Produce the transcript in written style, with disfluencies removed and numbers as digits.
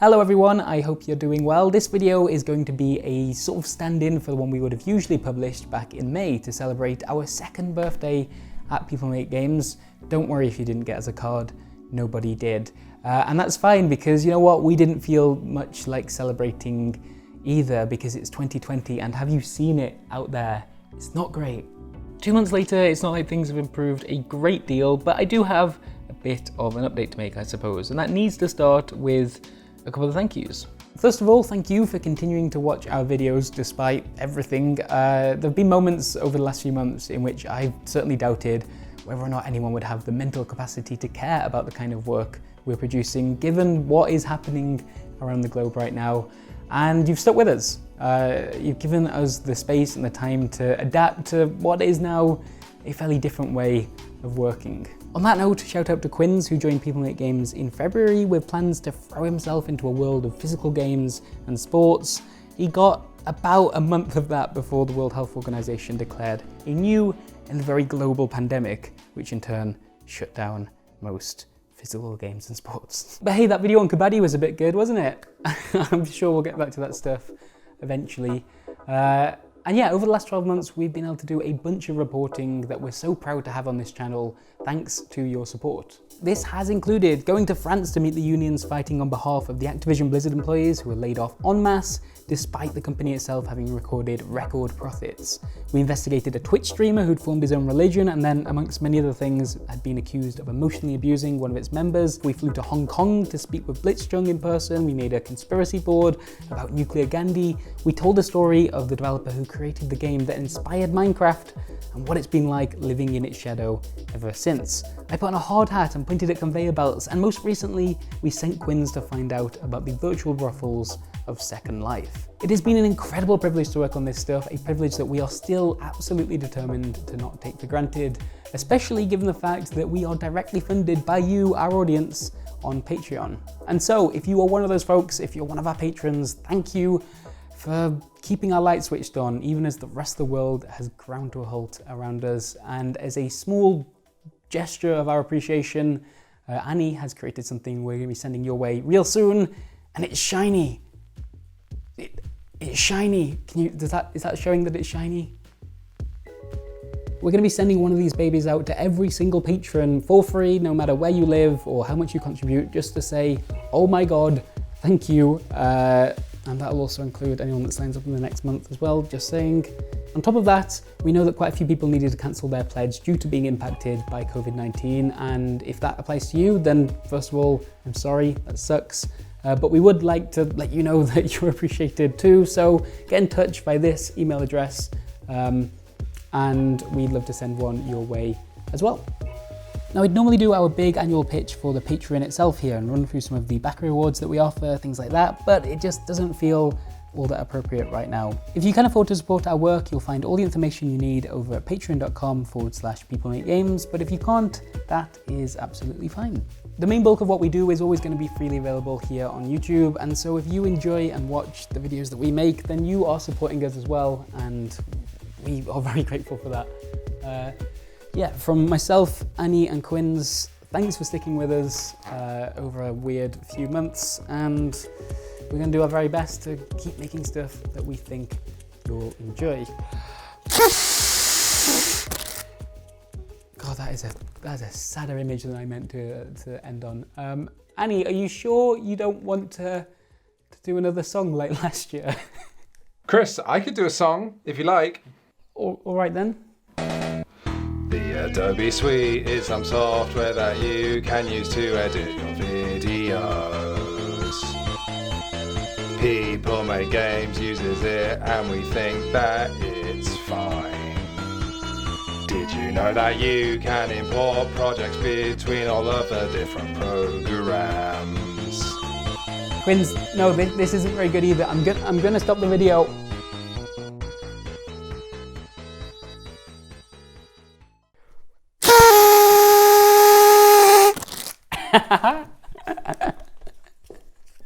Hello everyone, I hope you're doing well. This video is going to be a sort of stand-in for the one we would have usually published back in May to celebrate our second birthday at People Make Games. Don't worry if you didn't get us a card, nobody did. And that's fine because you know what, we didn't feel much like celebrating either because it's 2020 and have you seen it out there? It's not great. 2 months later, it's not like things have improved a great deal, but I do have a bit of an update to make, I suppose, and that needs to start with a couple of thank yous. First of all, thank you for continuing to watch our videos despite everything. There have been moments over the last few months in which I've certainly doubted whether or not anyone would have the mental capacity to care about the kind of work we're producing, given what is happening around the globe right now. And you've stuck with us. You've given us the space and the time to adapt to what is now a fairly different way of working. On that note, shout out to Quinns, who joined People Make Games in February with plans to throw himself into a world of physical games and sports. He got about a month of that before the World Health Organization declared a new and very global pandemic, which in turn shut down most physical games and sports. But hey, that video on Kabaddi was a bit good, wasn't it? I'm sure we'll get back to that stuff eventually. And yeah, over the last 12 months, we've been able to do a bunch of reporting that we're so proud to have on this channel, thanks to your support. This has included going to France to meet the unions fighting on behalf of the Activision Blizzard employees who were laid off en masse, despite the company itself having recorded record profits. We investigated a Twitch streamer who'd formed his own religion and then, amongst many other things, had been accused of emotionally abusing one of its members. We flew to Hong Kong to speak with Blitzchung in person. We made a conspiracy board about nuclear Gandhi. We told the story of the developer who created the game that inspired Minecraft and what it's been like living in its shadow ever since. I put on a hard hat and pointed at conveyor belts, and most recently, we sent Quinns to find out about the virtual ruffles of Second Life. It has been an incredible privilege to work on this stuff, a privilege that we are still absolutely determined to not take for granted, especially given the fact that we are directly funded by you, our audience, on Patreon. And so, if you are one of those folks, if you're one of our patrons, thank you for keeping our light switched on, even as the rest of the world has ground to a halt around us. And as a small gesture of our appreciation, Annie has created something we're going to be sending your way real soon, and it's shiny. It's shiny. Is that showing that it's shiny? We're going to be sending one of these babies out to every single patron for free, no matter where you live or how much you contribute, just to say, oh my God, thank you. And that'll also include anyone that signs up in the next month as well, just saying. On top of that, we know that quite a few people needed to cancel their pledge due to being impacted by COVID-19, and if that applies to you, then first of all, I'm sorry, that sucks. But we would like to let you know that you're appreciated too, so get in touch by this email address, and we'd love to send one your way as well. Now, we'd normally do our big annual pitch for the Patreon itself here and run through some of the backer rewards that we offer, things like that, but it just doesn't feel all that appropriate right now. If you can afford to support our work, you'll find all the information you need over at patreon.com/peoplemakegames, but if you can't, that is absolutely fine. The main bulk of what we do is always going to be freely available here on YouTube, and so if you enjoy and watch the videos that we make, then you are supporting us as well, and we are very grateful for that. Yeah, from myself, Annie and Quinns, thanks for sticking with us over a weird few months, and we're going to do our very best to keep making stuff that we think you'll enjoy. God, that's a sadder image than I meant to end on. Annie, are you sure you don't want to do another song like last year? Chris, I could do a song if you like. All right then. The Adobe Suite is some software that you can use to edit your videos. People Make Games uses it and we think that it's fine. Did you know that you can import projects between all of the different programs? Quinns, no, this isn't very good either. I'm gonna stop the video.